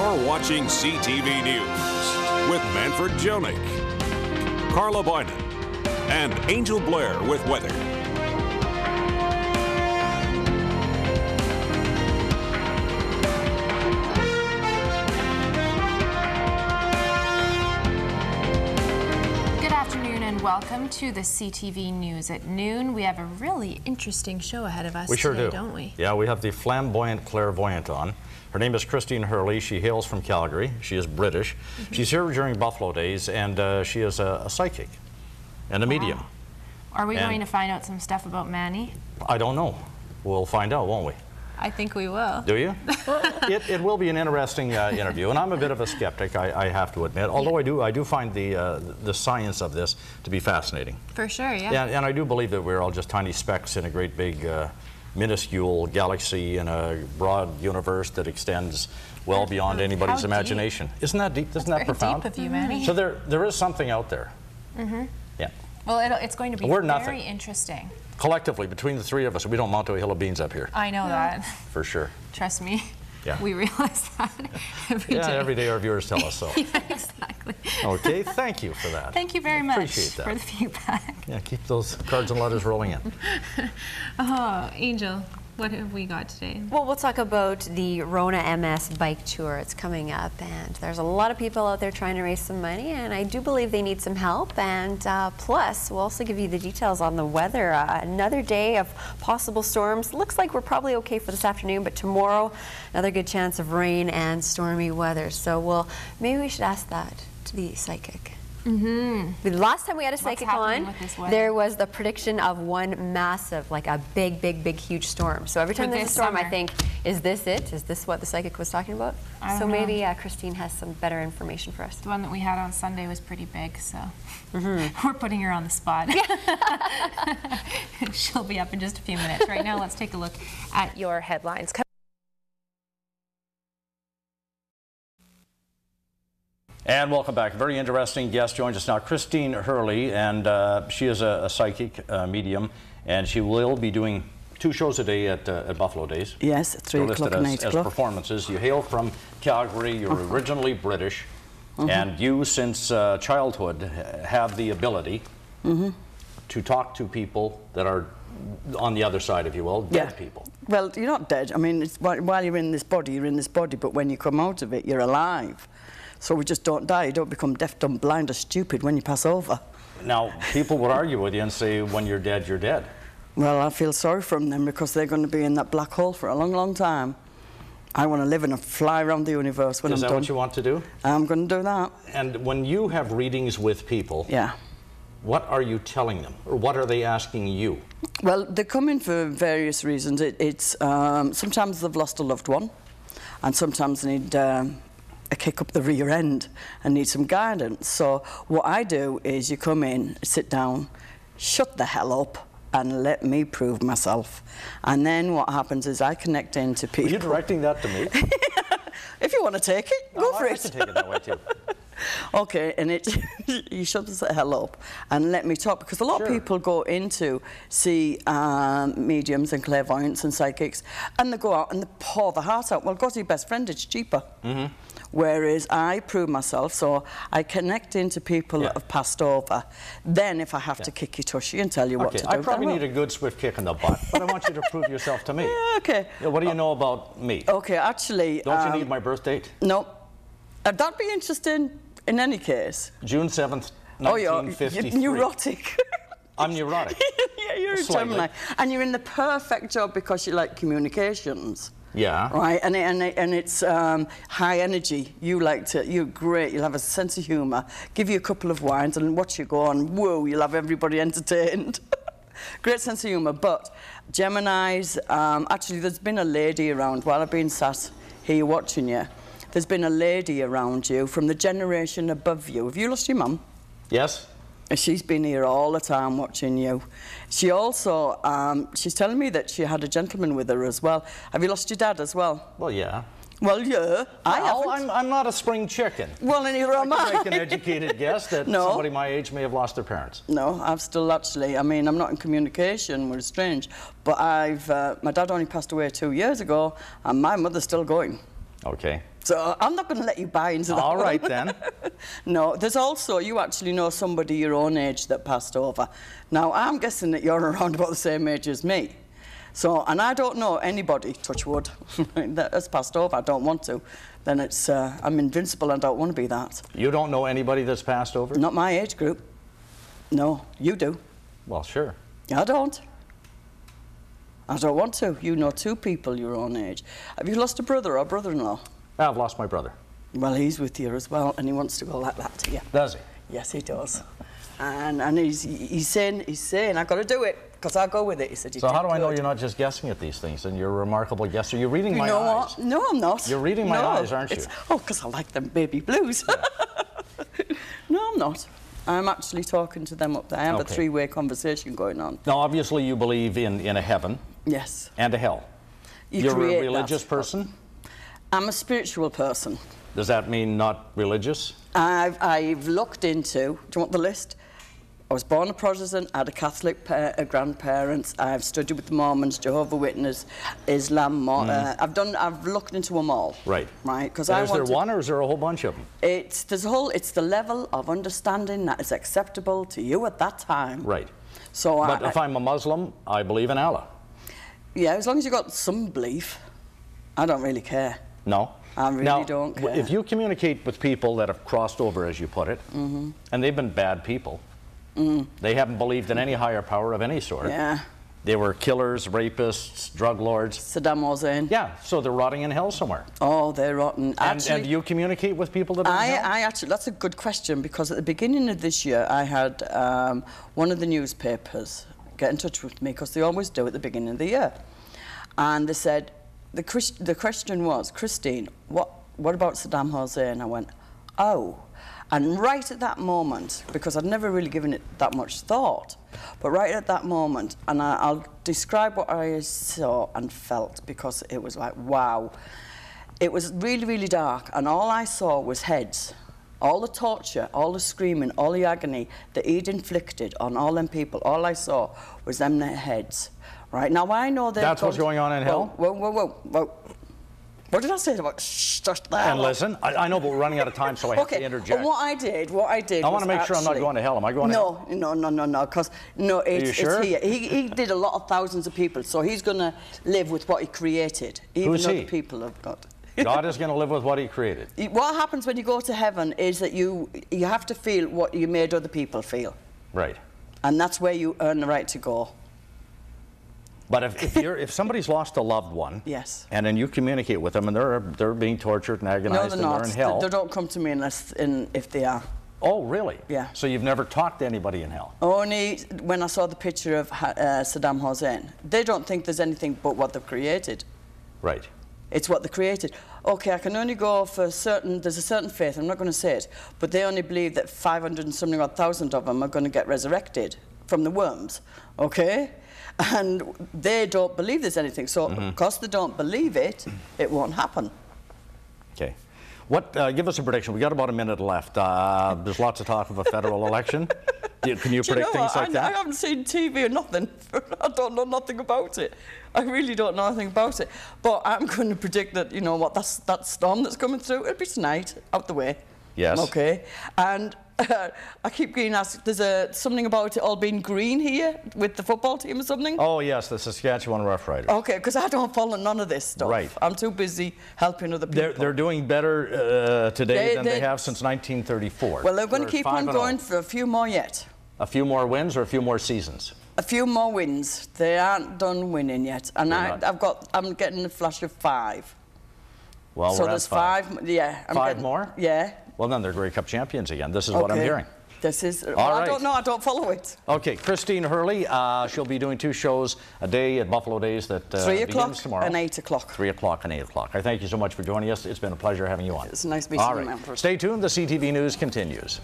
You're watching CTV News with Manfred Jonik, Carla Boynan, and Angel Blair with weather. Welcome to the CTV News at noon. We have a really interesting show ahead of us today, don't we? Yeah, we have the flamboyant clairvoyant on. Her name is Christine Hurley. She hails from Calgary. She is British. She's here during Buffalo Days, and she is a psychic and a medium. Are we going to find out some stuff about Manny? I don't know. We'll find out, won't we? I think we will. Do you? It will be an interesting interview, and I'm a bit of a skeptic, I have to admit. Although I do find the science of this to be fascinating. For sure, yeah. And I do believe that we're all just tiny specks in a great big, minuscule galaxy in a broad universe that extends well beyond anybody's imagination. Isn't that deep? Isn't that profound? Deep of you, Manny. So there is something out there. Yeah. Well, it's going to be very interesting. Collectively, between the three of us, we don't mount to a hill of beans up here. I know that. For sure. Trust me. Yeah. We realize that every day. Yeah, every day our viewers tell us so. Yeah, exactly. Okay, thank you for that. Thank you very much Appreciate that. for the feedback. Yeah, keep those cards and letters rolling in. Oh, Angel, what have we got today? Well, we'll talk about the Rona MS bike tour. It's coming up, and there's a lot of people out there trying to raise some money, and I do believe they need some help. And plus, we'll also give you the details on the weather. Another day of possible storms. Looks like we're probably okay for this afternoon, but tomorrow, another good chance of rain and stormy weather. So maybe we should ask that to the psychic. The last time we had a psychic on, there was the prediction of one massive, like a big, huge storm. So every time there's a storm, I think, is this it? Is this what the psychic was talking about? So maybe Christine has some better information for us. The one that we had on Sunday was pretty big, so we're putting her on the spot. She'll be up in just a few minutes. Right now, let's take a look at your headlines. And welcome back. A very interesting guest joins us now, Christine Hurley, and she is a psychic medium, and she will be doing 2 shows a day at Buffalo Days. Yes, at 3 o'clock and 8 o'clock. As performances. You hail from Calgary. You're originally British, and you, since childhood, have the ability to talk to people that are on the other side, if you will, dead people. Well, you're not dead. I mean, it's, while you're in this body, you're in this body, but when you come out of it, you're alive. So we just don't die. You don't become deaf, dumb, blind, or stupid when you pass over. Now, people would argue with you and say, when you're dead, you're dead. Well, I feel sorry for them because they're going to be in that black hole for a long, long time. I want to live and fly around the universe when I'm done. Is that what you want to do? I'm going to do that. And when you have readings with people, what are you telling them? Or what are they asking you? Well, they come in for various reasons. Sometimes they've lost a loved one, and sometimes they need a kick up the rear end and need some guidance. So what I do is you come in, sit down, shut the hell up, and let me prove myself. And then what happens is I connect into people. Are you directing that to me? If you want to take it, go for it. I can take it that way too. Okay, and you shut the hell up and let me talk, because a lot of people go into see mediums and clairvoyants and psychics, and they go out and they pour the heart out. Well, go to your best friend, it's cheaper. Whereas I prove myself, so I connect into people that have passed over. Then if I have to kick your tushy and tell you what to do, I probably need a good swift kick in the butt, but I want you to prove yourself to me. Okay. What do you know about me? Okay, actually... Don't you need my birth date? No. That'd be interesting in any case. June 7th, 1953. You're neurotic. I'm neurotic. Yeah, you're a Gemini. And you're in the perfect job because you like communications. Yeah. Right, and it's high energy. You're great. You'll have a sense of humour. Give you a couple of wines and watch you go on. Whoa, you'll have everybody entertained. Great sense of humour. But Geminis, actually, there's been a lady around while I've been sat here watching you. There's been a lady around you from the generation above you. Have you lost your mum? Yes. She's been here all the time watching you. She also, she's telling me that she had a gentleman with her as well. Have you lost your dad as well? Well, yeah. Well, yeah. I haven't. I'm not a spring chicken. Well, and you're I can make an educated guess that somebody my age may have lost their parents. No, I've still actually, I mean, I'm not in communication, which is strange, but my dad only passed away 2 years ago, and my mother's still going. Okay. So I'm not going to let you buy into that. All right, then. No, there's also, you actually know somebody your own age that passed over. Now, I'm guessing that you're around about the same age as me. So, and I don't know anybody, touch wood, that has passed over. I don't want to. Then it's, I'm invincible and I don't want to be that. You don't know anybody that's passed over? Not my age group. No, you do. Well, sure. I don't. I don't want to. You know 2 people your own age. Have you lost a brother or brother-in-law? I've lost my brother. Well, he's with you as well, and he wants to go like that to you. Does he? Yes, he does. And he's saying, I've got to do it, because I'll go with it. He said, so how do I know you're not just guessing at these things, and you're a remarkable guesser? You're reading my eyes. You know what? No, I'm not. You're reading my eyes, aren't you? Oh, because I like them baby blues. Yeah. No, I'm not. I'm actually talking to them up there. I have a 3-way conversation going on. Now, obviously, you believe in a heaven. Yes. And a hell. You're a religious person? I'm a spiritual person. Does that mean not religious? I've looked into, do you want the list? I was born a Protestant, I had a Catholic grandparents, I've studied with the Mormons, Jehovah's Witness, Islam, I've looked into them all. Right. Right, because is there one or is there a whole bunch of them? It's the level of understanding that is acceptable to you at that time. Right. So but if I'm a Muslim, I believe in Allah. Yeah, as long as you've got some belief, I don't really care. No? I really don't care. If you communicate with people that have crossed over, as you put it, and they've been bad people, they haven't believed in any higher power of any sort. Yeah. They were killers, rapists, drug lords. Saddam Hussein. Yeah, so they're rotting in hell somewhere. Oh, they're rotten. And do you communicate with people that are in hell? I actually, that's a good question, because at the beginning of this year, I had one of the newspapers get in touch with me, because they always do at the beginning of the year. And they said, the question was, Christine, what about Saddam Hussein? I went, oh. And right at that moment, because I'd never really given it that much thought, but right at that moment, and I'll describe what I saw and felt, because it was like, wow. It was really, really dark, and all I saw was heads. All the torture, all the screaming, all the agony that he'd inflicted on all them people, all I saw was them heads. Right, now I know that... That's what's going on in hell? Whoa. What did I say about And listen, I know, but we're running out of time, so I have to interject. What I did I want to make sure I'm not going to hell. Am I going to hell? No, because it's sure? here. He did a lot of thousands of people, so he's going to live with what he created, even Who's though he? the people have got. God is going to live with what he created. What happens when you go to heaven is that you have to feel what you made other people feel. Right. And that's where you earn the right to go. But if somebody's lost a loved one, yes, and then you communicate with them, and they're being tortured and agonized, no, they're and they're in hell. They don't come to me unless if they are. Oh, really? Yeah. So you've never talked to anybody in hell? Only when I saw the picture of Saddam Hussein. They don't think there's anything but what they've created. Right. It's what they created. Okay, I can only go for there's a certain faith, I'm not going to say it, but they only believe that 500 and something odd thousand of them are going to get resurrected from the worms, okay? And they don't believe there's anything, so because they don't believe it, it won't happen. Okay. Give us a prediction. We got about a minute left. There's lots of talk of a federal election. Can you predict things like that? I haven't seen TV or nothing. I don't know nothing about it. I really don't know anything about it. But I'm going to predict that, you know what, that storm that's coming through, it'll be tonight, out the way. Yes. Okay. And I keep getting asked, there's something about it all being green here with the football team or something? Oh, yes, the Saskatchewan Roughriders. Okay, because I don't follow none of this stuff. Right. I'm too busy helping other people. They're doing better today than they have since 1934. Well, they're going to keep on going for a few more yet. A few more wins or a few more seasons? A few more wins. They aren't done winning yet. And I'm getting a flash of 5. Well, so there's 5. Yeah. Five more? Yeah. Well, then they're Grey Cup champions again. This is what I'm hearing. This is... All well, right. I don't know. I don't follow it. Okay, Christine Hurley. She'll be doing 2 shows a day at Buffalo Days that 3 begins tomorrow. and 8 o'clock. 3 o'clock and 8 o'clock. I thank you so much for joining us. It's been a pleasure having you on. It's nice meeting you, All right. Stay tuned. The CTV News continues.